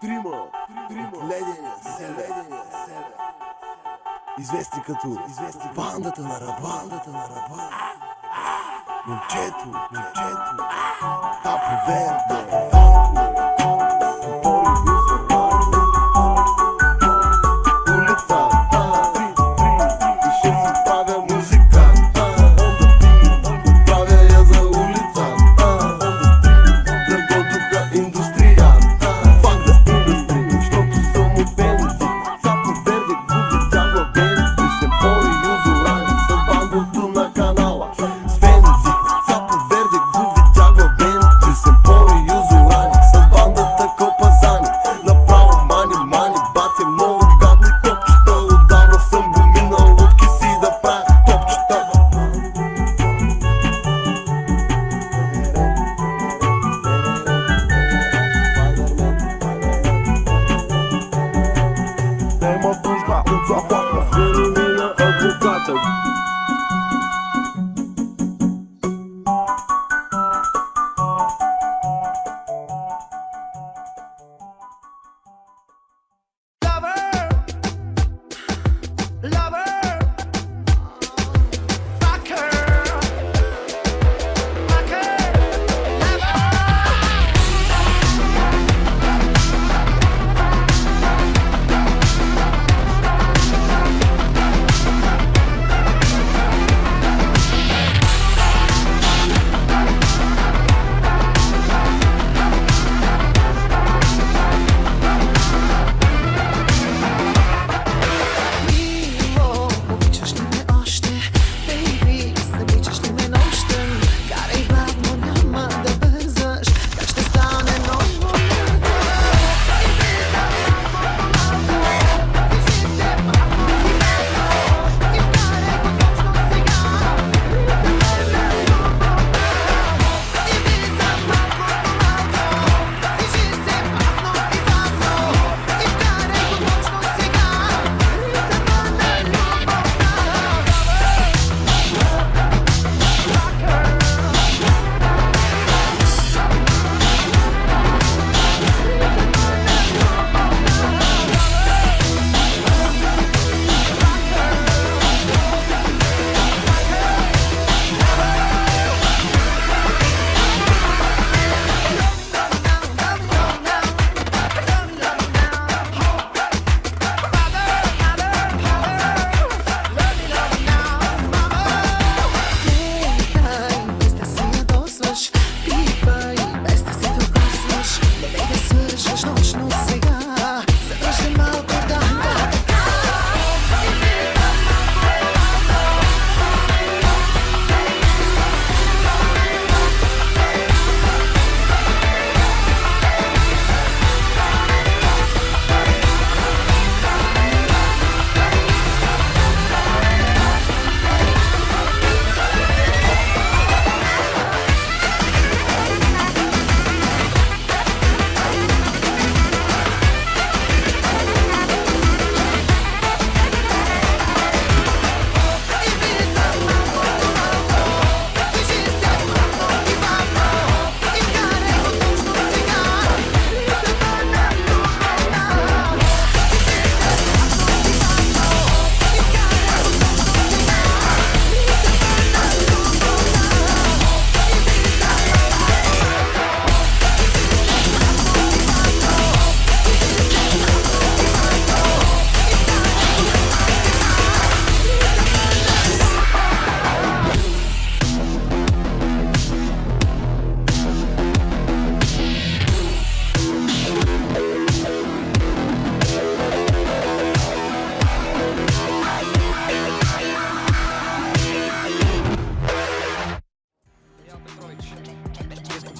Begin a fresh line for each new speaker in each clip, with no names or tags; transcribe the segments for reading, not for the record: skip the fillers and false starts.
Трима Ледения север, известни като бандата на раба, момчето, Тапо Верде.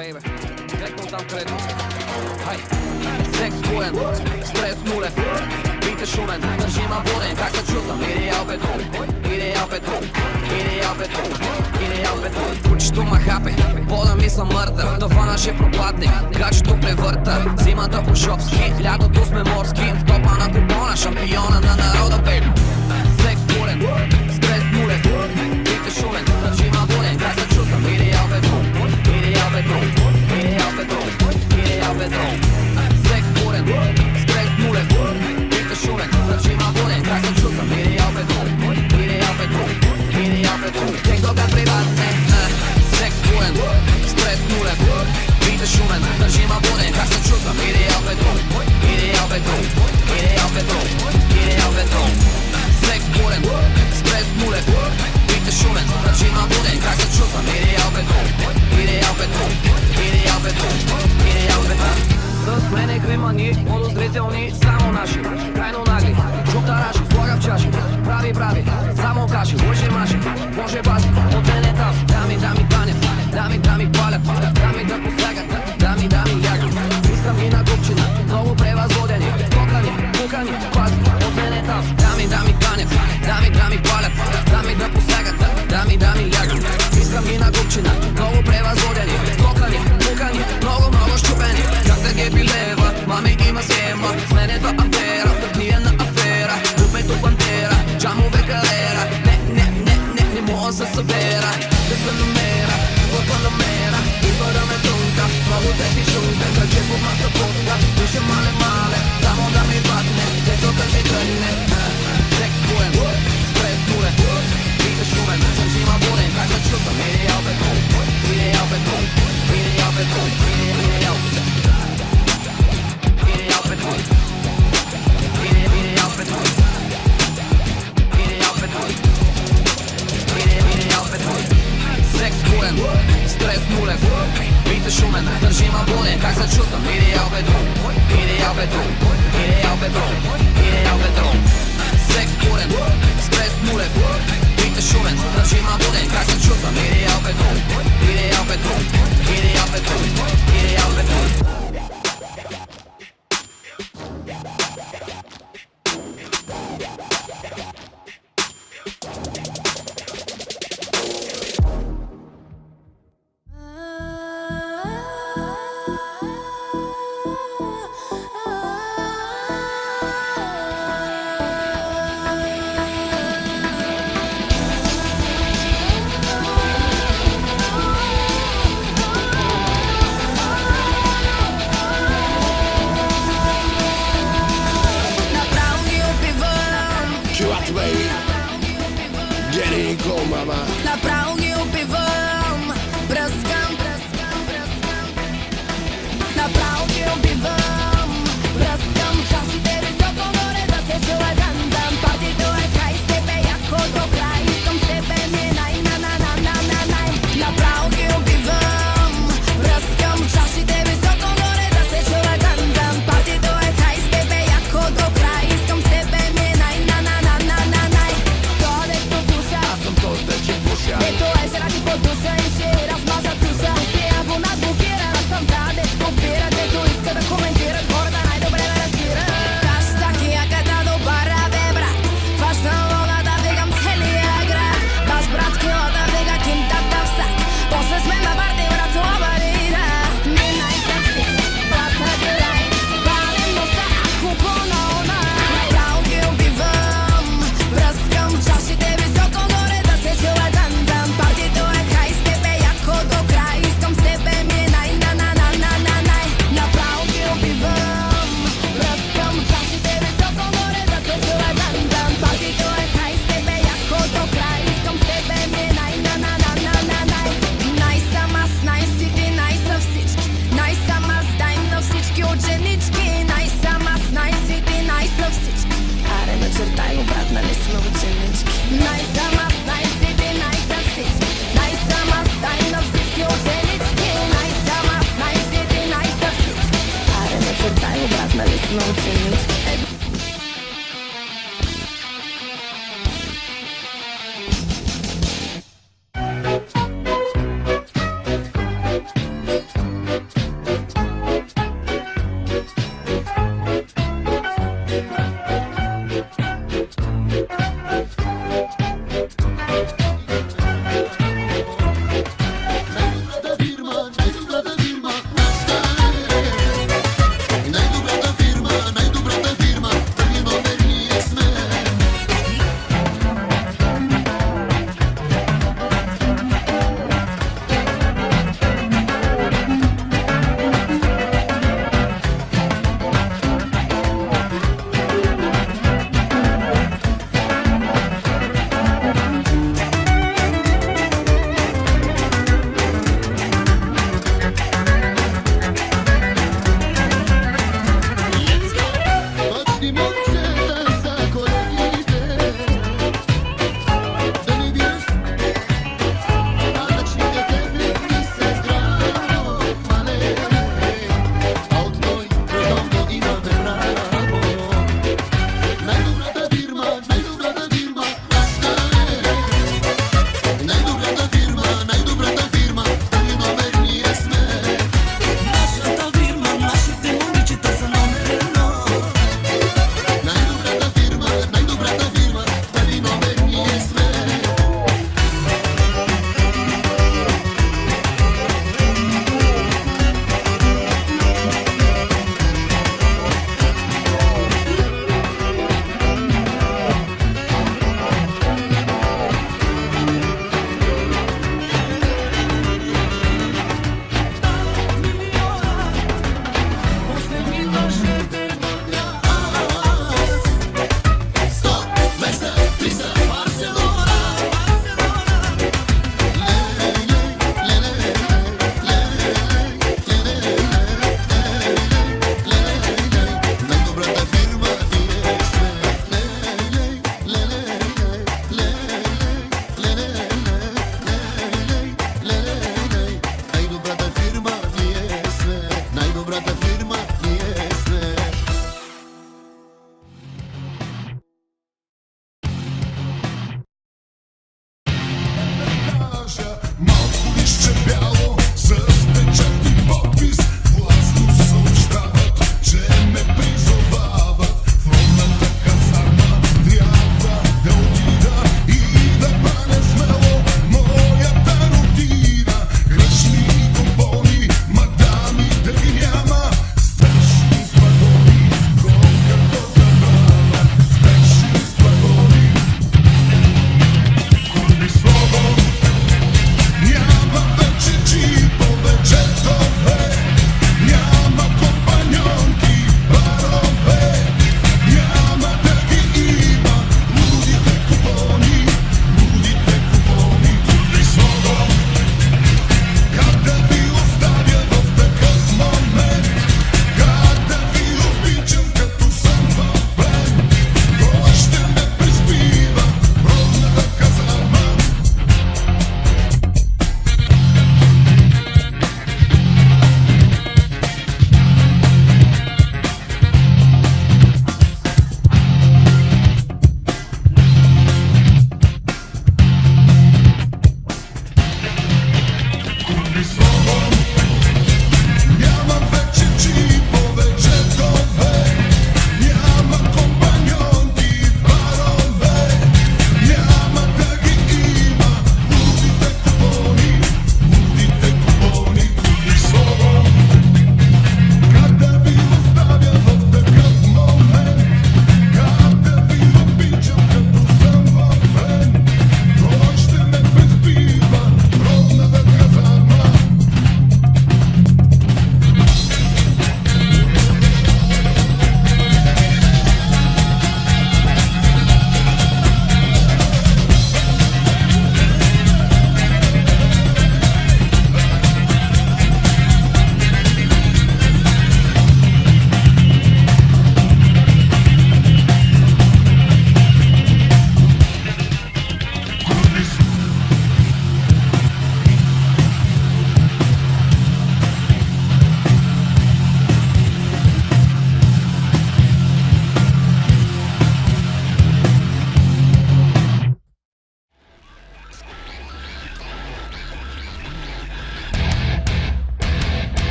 бейбе. Директно там, където искаш. Хай! Секс буен, стрес нулев, бит е шумен, държима буден, как се чувствам? Идеал бедрум, идеал бедрум, идеал бедрум, идеал бедрум. Кучето ма хапе, пода ми са мъртър, тавана ще пропадне, гачето превърта. Зимата по шопски, лятото сме морски, в топа на купона, шампиона на народа, бейб. Секс буен, стрес нулев, бит е шумен, държима буден, как се чувствам? Идеал бедрум, идеал бедрум, идеал бедрум, идеал бедрум. Секс бурен, Внимание, подозрителни, само наши. Крайно нагли, чуптараши, слага в чаши. Прави, само каши, лъжи маши. Боже баси, от ден етап. Дами панят, дами палят. Дами да посягат, дами лягат. Искам ги на купчина, много превъзбудени. Кукани, пази, от ден етап. Дами панят, дами палят. Дами да посягат, дами лягат. Искам ги на купчина, много превъзбудени. Кукани, много щупени. Как да ги билева, мами има схема. Сменева афера, вдъхнияна афера. Купето пантера, джамове карера. Не мога да се събера. Да се намера, лъпа намера. Идва да ме тунка, много тези шунка. Каче по маса пуска, пише мале. Само да ми батне, децата си тръгне. Секс буен, стрес бурен. Вика шумен, държима бурен. Как се чувствам, идеал бетон. Идеал бетон, идеал бетон. Идеал бетон. Идеал бетон. Идеал бетон. Идеал бетон. Идеал бетон. Секс бурен, стрес нулев. Вика шумен, държима бурен. Как се чувствам, идеал бетон. Идеал бетон. Идеал бетон. Идеал бетон. Секс бурен, стрес нулев. Вика шумен, държима бурен. Как се чувствам, идеал бетон. Идеал бетон. Идеал бетон. Идеал бетон.
Chill out, baby. Get in, go, mama.
Направо ги убивам, бръскам. Направо ги убивам, бръскам. Чашите високо горе да се чува дам. Партито е хай, с тебе яко до край. Искам с тебе ми е най. Направо ги убивам, бръскам. Чашите високо горе да се чува дам. Партито е хай, с тебе яко до край. Искам с тебе ми е най.
Аз съм този да че пуша.
Ето е жена ти по душа и ще размаза туша. Сия вълна блокира, аз съм тази дет копира. Дето иска да коментират, хората най-добре ме разбира. Каш такия къда до бара, бе брат. Фащам лона да вигам целия град. Баш брат килота вига кинтата в сак. После сме на варти брат лабарира. Не най-секси, плата грай. Палим носа, ако по-нона. Направо ги убивам, бръскам. Чашите високо горе да се чува дам. Партито е хай, с тебе яко до край. Искам с тебе ми е най. Направо ги убивам, бръскам. Чашите високо горе да се чува дам. Партито е хай, с тебе яко до край. Искам с тебе ми е най. Най съм аз, най си ти, най са всички. Най съм аз, дай на всички ученички. Най съм аз, най си ти, най са всички. Аре, начертай го, брат, нали сме ученички. Най съм аз, най си ти, най са всички. Най съм аз, дай на всички ученички. Най съм аз, най си ти, най са всички. Аре, начертай го, брат, нали сме ученички.
Най-добрата фирма, най-добрата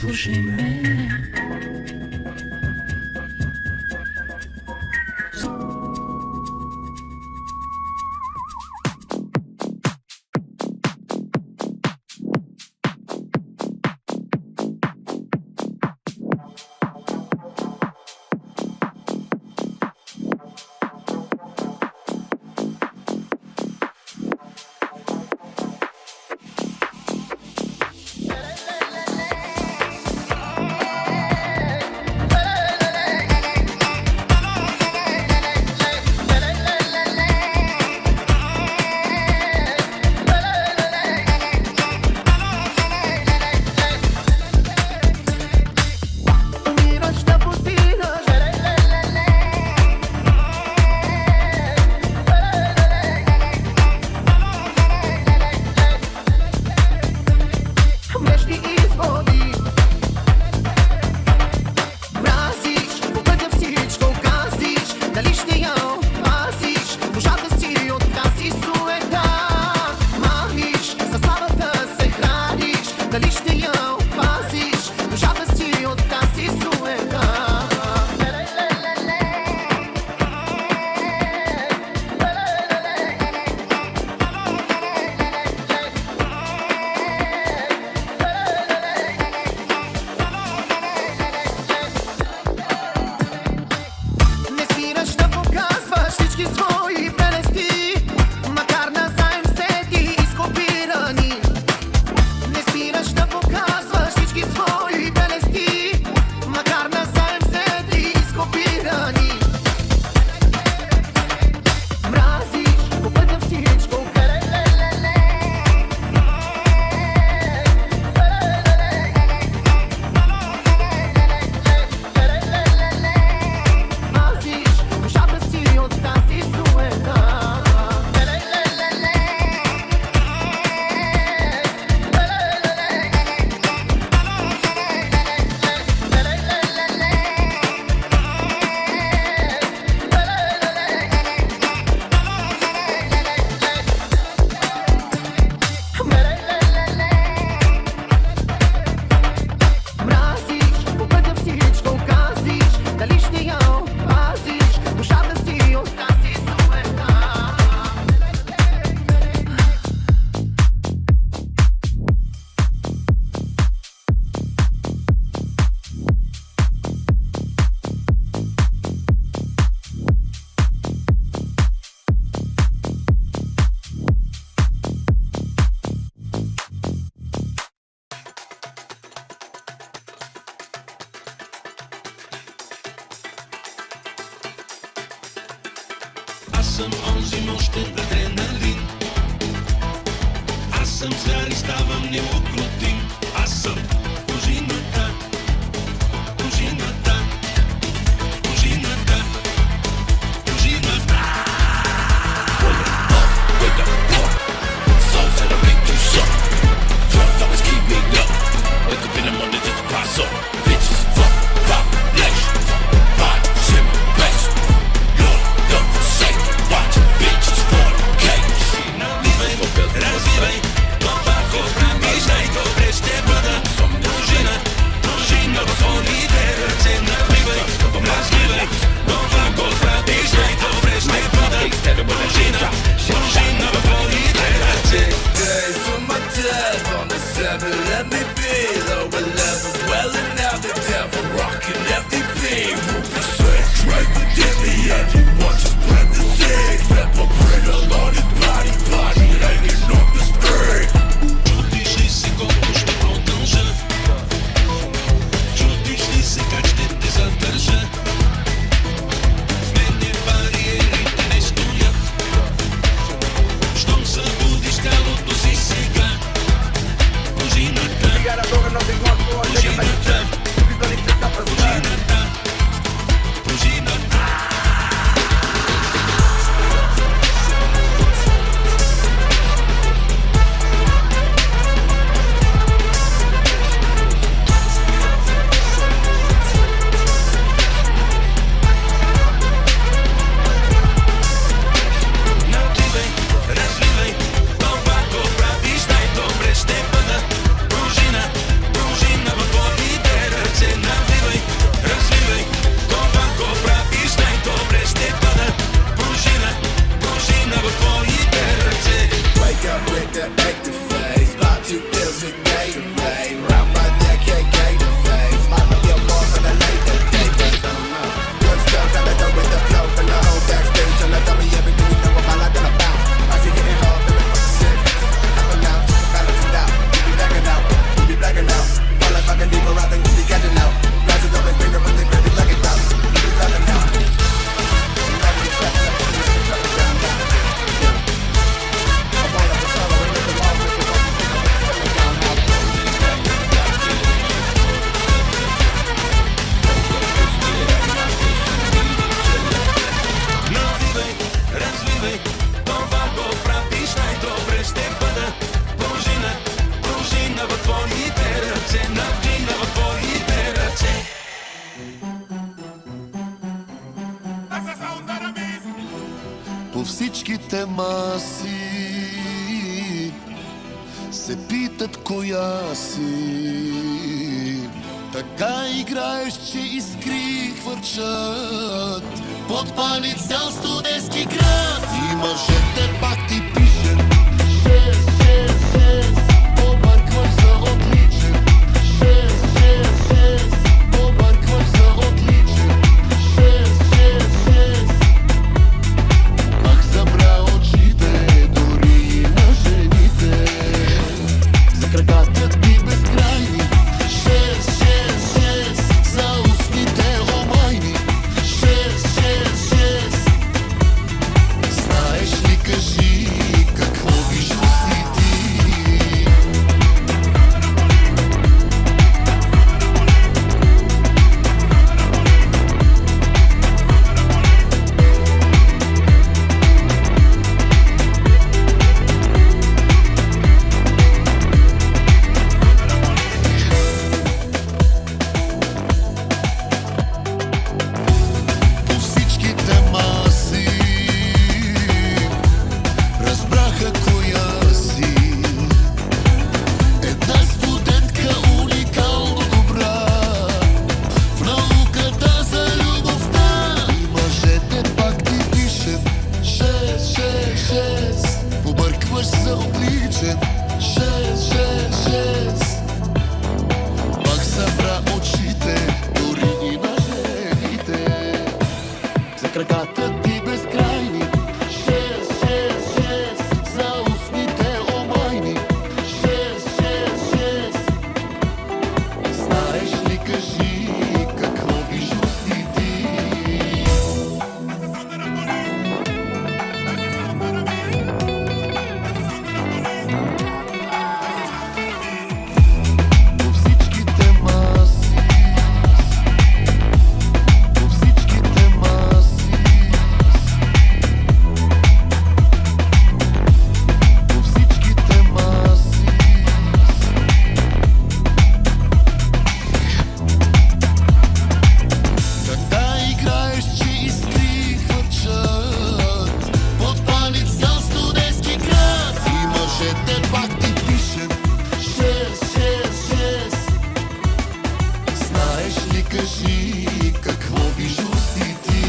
Послушай ме.
Аз съм онзи мощен адреналин. Аз съм звяр и ставам неукротим. Аз съм пружината, пружината, пружината, пружината.
Wake up, boy. Songs that'll make you suck. Drugs always keep me up. Wake up in the morning just to pass up. Bitches, fuck, population. Body, shit, best. Lord, don't forsake. Watch bitches fornicate.
Наливай, развивай, това по-храниш, най-добре ще бъда.
всичките маси се питат коя си. Така играеш, че искри хвърчат, подпали цял студентски град. И мъжете пак ти пише 666, побъркваш за отличен. 666, побъркваш за отличен. 666, пак забра очите, дори и на жените. За краката ти безкрайни. 666, за устните омайни. 666, знаеш ли, кажи, какво виждаш си ти? По всичките маси разбраха коя си. Една студентка уникално добра в науката за любовта. И мъжете пак ти пишат 666, побъркваш за отличен. 666, пак събра очите, дори и на жените. За краката ти безкрайни. 666, за устните омайни. 666, знаеш ли, кажи, какво виждаш си ти? По всичките маси, по всичките маси, по всичките маси. Така играеш, че искри хвърчат, подпали цял студентски град. И мъжете пак ти пишат 666, знаеш ли, кажи, какво виждаш си ти?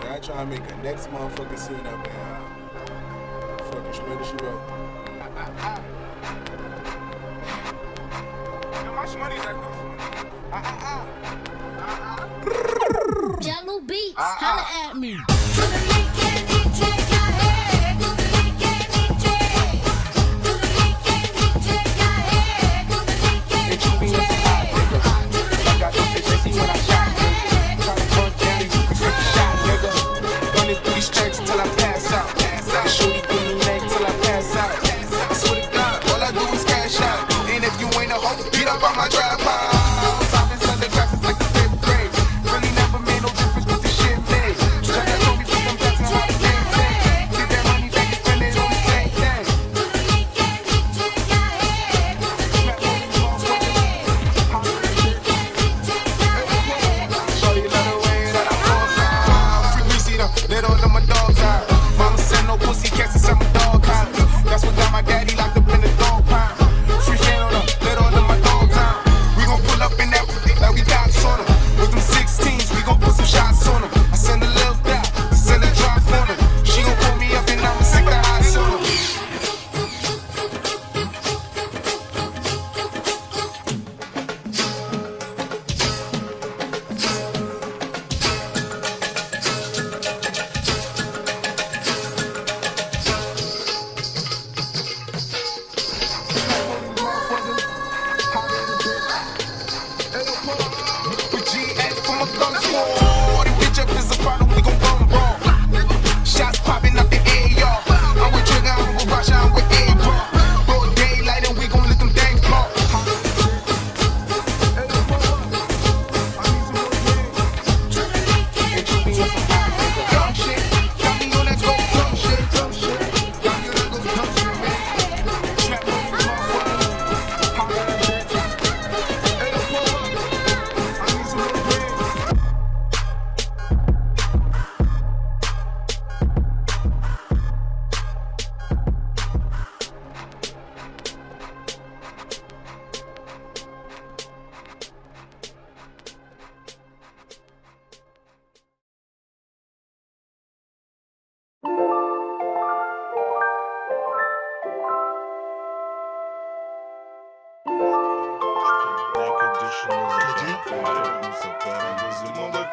Yeah, I try to make a next motherfucking scene up there. Fucking Shredder, she wrote.
Jello Beats, holla at me.
Till I pass out. Shorty give me neck till I pass out. I swear to God, all I do is cash out. And if you ain't a hoe, beat up on my drive-by. I've been selling graphics like the 5th grade. Really never made no difference with the shit made. Try to told me put them bets on how the game take. Get that money back and spend it on the same thing. Show you another way that I fall out. Free greasy though, let all of my dogs out. Mama said no pussy cats inside my dog house. That's what got my daddy locked up in the dog pound. Free fan on her, let all of my dogs out. We gon' pull up in that like we got on them. With them 16s, we gon' put some shots on them. I send a little dot, send a drop on them. She gon' pull me up and I'ma sick the eyes on them. With GX from a gun squad. The bitch up is a problem, we gon' bum brawl. Shots popping up the air, y'all. I'm with Trigger, I'm with Rasha, I'm with A-Ball. Broad daylight and we gon' let them things fall. Dumb shit, got me on that go dumb shit. Got me on that go dumb shit, man. Trap on the motherfucker.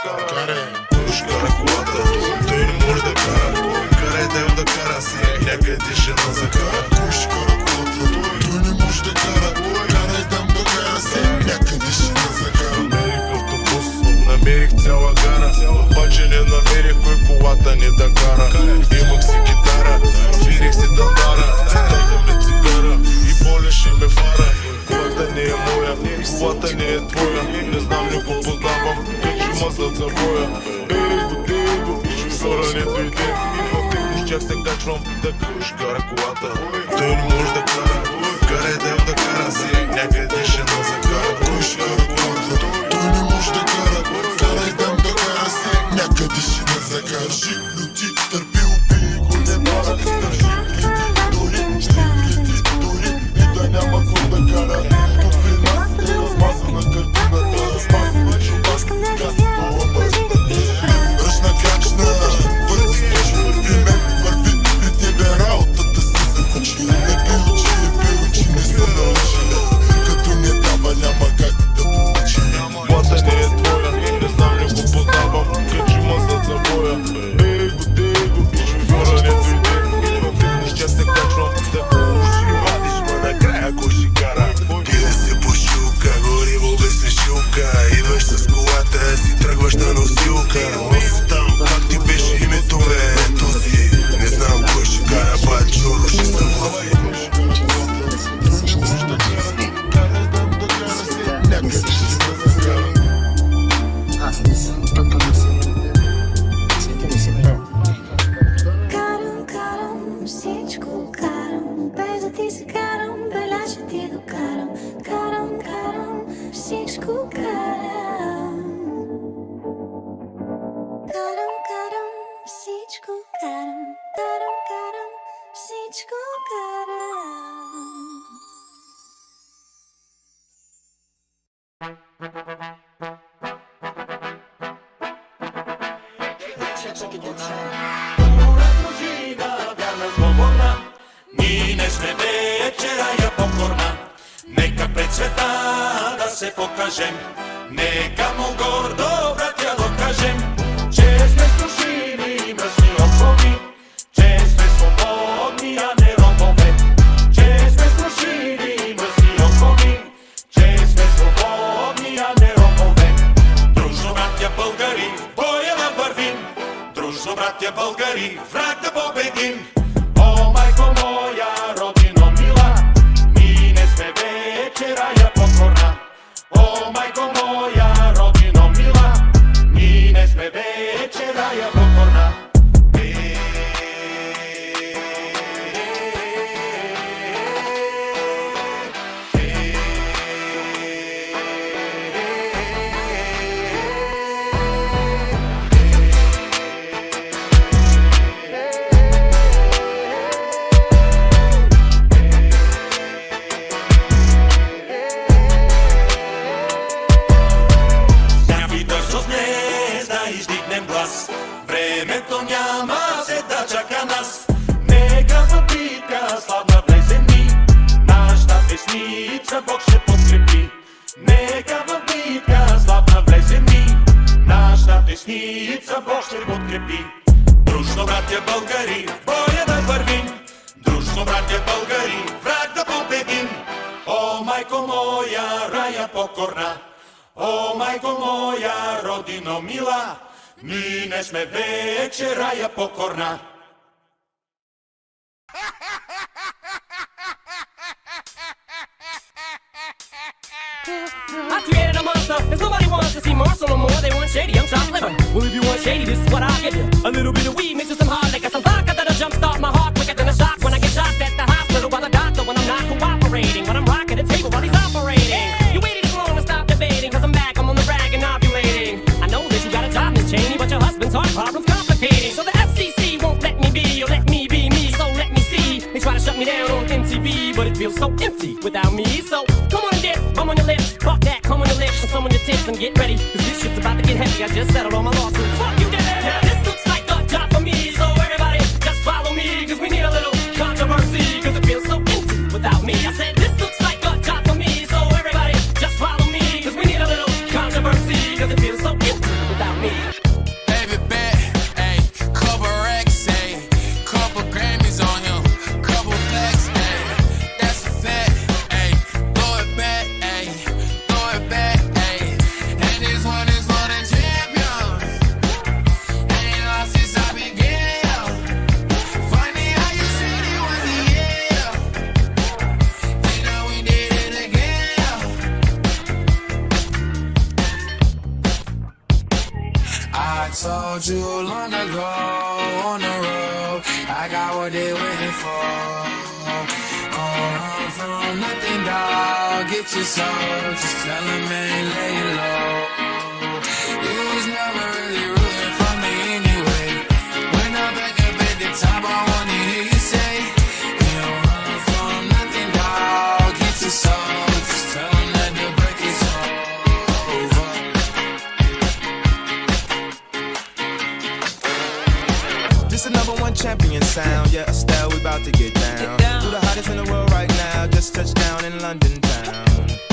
Каре, уж кара колата, той не може да кара. Карай да да кара си, някъде жена закара. Уж кара колата, той не може да кара. Карай да кара си, някъде жена закара. Намерих автобус, намерих цяла гара, обаче не намерих кой колата ни да кара. Имах си гитара, свирих си дандара, цитаха ме цигара и болеше ме фара. Колата не е моя, колата не е твоя, не знам ли го познавам, качи ма зад завоя. Его, шофьора не дойде и в него щях се качвам да уж кара колата. Той не може да кара, карай да кара си, някъде жена закара. Уж кара колата, той не може да кара, карай да кара си, някъде жена закара. Жив люти, търпи, убий го, не бара, държи лети, доли и да няма кой да кара. Тук при нас е размазана картината, спазва чубаска, газова мъжна. Ръчна крачна, върви слушай, при мен върви, при тебе работата се закучи. Не пил, не се научи, като не дава няма как да получи. Колата не е твоя, не знам ли го познавам, качи ма зад завоя. Его, шофьора не дойде и в него щях се качвам да уши. Вадиш ма накрая кой ще кара. Ти да се пошилка, гориво без свещилка, идваш с колата, си тръгваш на носилка. Там, как ти беше името бе, този, не знам кой ще кара, бачоро ще се влази.
Карам, всичко карам, без да ти се карам, беля ще ти докарам. Карам, всичко карам. Карам, всичко карам. Карам, всичко
Ние не сме вечера я покорна. Нека пред света да се покажем, нека му гордо братя докажем, че сме слушили мръсни окови, че сме свободни, а не робове. Че сме слушили мръсни окови, че сме свободни, а не робове. Дружно, братя българи, в боя да вървим. Дружно, братя българи, враг да победим. О, майко моя, родино мила, ние не сме вече рая покорна. О, майко моя, родино мила, ние не сме вече рая покорна. Времето няма се да чака нас. Нека в битка славна влезе ни, нашата песница Бог ще подкрепи. Нека в битка славна влезе ни, нашата песница Бог ще подкрепи. Дружно, братя българи, в боя да вървим. Дружно, братя българи, враг да победим. О, майко моя, рая покорна. О, майко моя, родино мила, ние не сме вече рая покорна.
I created a monster, cause nobody wants to see Marshall no more. They want shady, I'm chopped liver. Well, if you want shady, this is what I'll give you. A little bit of weed mixed with some hard liquor, some vodka that'll jumpstart my heart quicker than a shock when I get shocked at the hospital by the doctor when I'm not cooperating. When I'm rocking the table while he's operating. You waited too long to stop debating, cause I'm back, I'm on the rag and ovulating. I know that you got a job, Miss Cheney, but your husband's heart problem's complicating. So the FCC won't let me be, or let me be me, so let me see. They try to shut me down on MTV, but it feels so empty without me. So come on and dip, bum on your lips, fuck that, come on your lips, and some on your tits, and get ready, cause this shit's about to get heavy. I just settled all my lawsuits. Fuck you, Dad. Now this looks like a job for me, so everybody just follow me, cause we need a little controversy, cause it feels so empty without me. I said this looks like a job for me, so everybody just follow me, cause we need a little controversy, cause it feels so empty without me. me.
Baby bet, ayy, couple racks, ayy, couple Grammys on him, couple plaques, ayy, that's a fact, ayy, throw it back, ayy, throw it back, ayy, and this one is for the champions, ain't lost since I began, funny how you said it was a yeah, you know we did it again, I told you long ago on the road, I got what they waiting for. Run from nothing, dog. Get your soul. Just tell them ain't laying low. You was never really rooting for me anyway. When I'm back up at the top, I wanna hear you say, you don't run from nothing, dog. Get your soul. Just tell them that the break is over.
This another one champion sound. Yeah, Estelle, we about to get down. Do the hottest in the world right now. Just touched down in London town.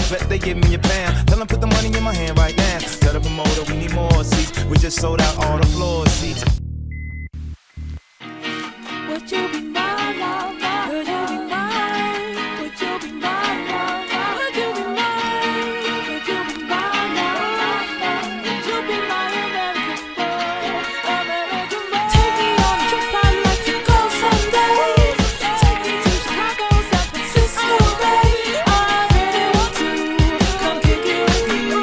Bet they give me a pound. Tell them put the money in my hand right now. Tell the promoter we need more seats. We just sold out all the floor seats.
Would you be mine, love, love? Would you be mine? Would you be mine, love, love? Would you be mine? Would you be mine, love, love? Would you be my American boy, American boy? Take me on a trip, I'd like to go someday. Take me to Chicago, San Francisco, babe. I really want to come kick it with you.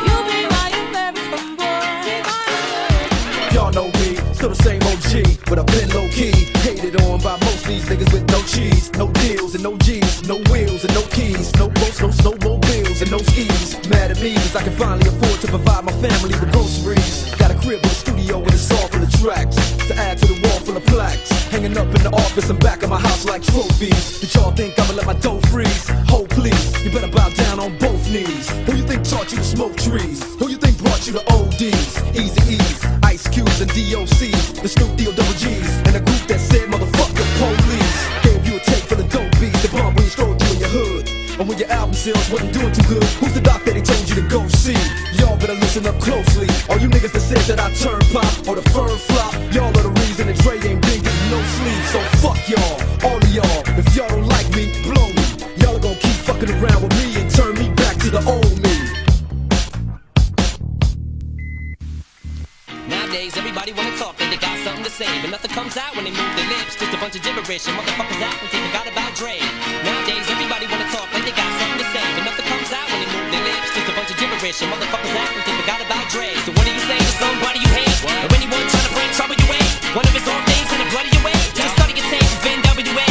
You'll be my American boy, my American boy.
Y'all know me, still the same OG, but I've been low key. Hated on by most these niggas with no cheese, no deals and no G's, no wheels and no keys, no boats, no snowmobiles and no skis. Mad at me cause I can finally afford to provide my family with groceries. Got a crib with a studio with a song full of tracks, to add to the wall full of plaques, hanging up in the office and back of my house like trophies. Did y'all think I'ma let my dough freeze? Hold please, you better bow down on both knees. Who you think taught you to smoke trees? Who you think brought you to ODs? Easy E's, Ice Cubes and DOC's, the Snoop Deal Double G's, and a group that said motherfuck the police. Gave you a tape for the dope beats, the bomb when you strolled through in your hood, or when your album sales wasn't doing too good. Who's the doc that they told you to go see? Y'all better listen up closely. All you niggas that said that I turn pop or the firm flop, y'all are the reason that Dre ain't been getting no sleep. So fuck y'all, all of y'all. If y'all don't like me, blow me. Y'all are gonna keep fucking around with me and turn me back to the old me.
Nowadays, everybody wanna talk, they got something to say, but nothing comes out when they move their lips. Just a bunch of gibberish, and motherfuckers act like they forgot about Dre. Nowadays, everybody wanna talk, like they got something to say, but nothing comes out when they move their lips. Just a bunch of gibberish, and motherfuckers act like they forgot about Dre. So what do you say to somebody you hate, or anyone trying to bring trouble your way? One of his own things in the blood of your way. Just study your tape with Vin WA.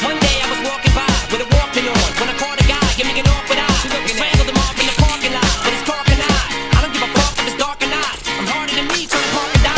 One day I was walking by with a Walkman on, when I caught a guy, give me an awkward eye. Strangled him off in the parking lot, but it's dark and hot. I don't give a fuck if it's dark or not. I'm harder than me, trying to park and die.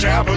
Shabby.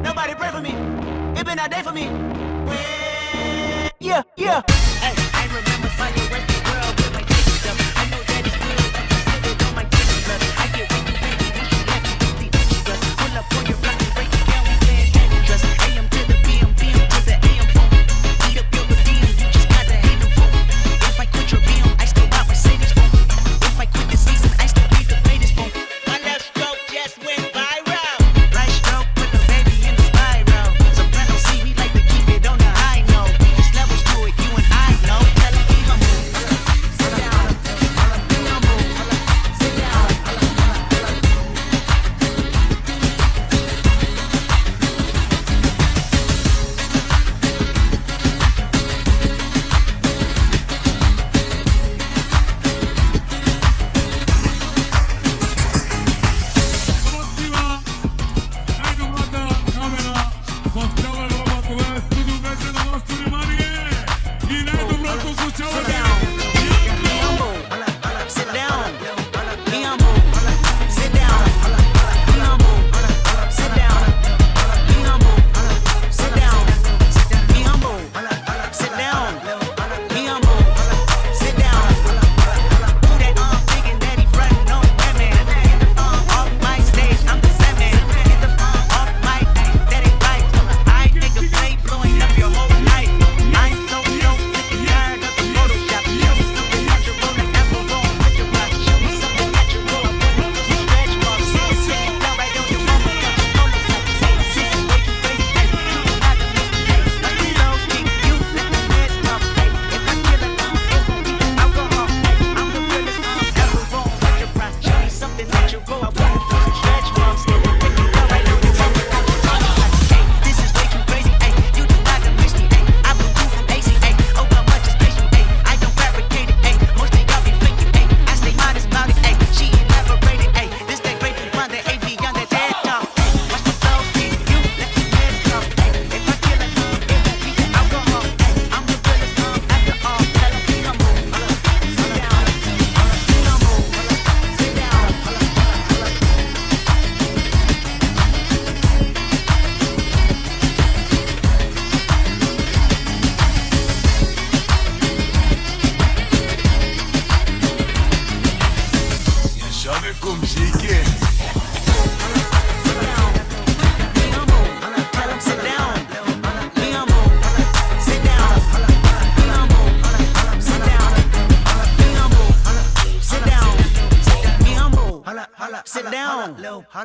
Nobody pray for me. It been that day for me. Yeah, yeah. Hey, I remember fighting with the world with my kids stuff. I know that it's real, but you sit it on my kids blood. I get with you, baby, when you left me 50 plus. Pull up on your block and break it down, we playing candy trust. AM to the PM to the AM phone. Eat up your DMs, you just gotta hate them phone. If I quit your BM, I still buy Mercedes phone. If I quit the season, I still be the greatest phone. My left stroke just went viral. Right stroke put the baby in the spiral. Soprano see we like to keep it on the high note. There's levels to it, you and I know. Tell him be humble.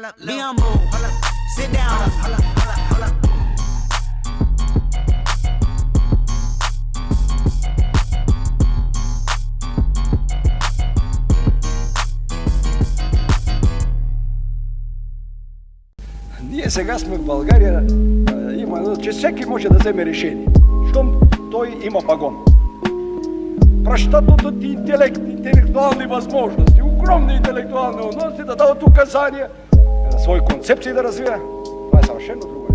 Be humble. Sit down.
Ние сега сме в България, че всеки може да вземе решение, щом той има пагон. Пращат от интелектуални възможности, огромни интелектуални възможности да дават указания, свои концепции да развива. Това е съвършено друго.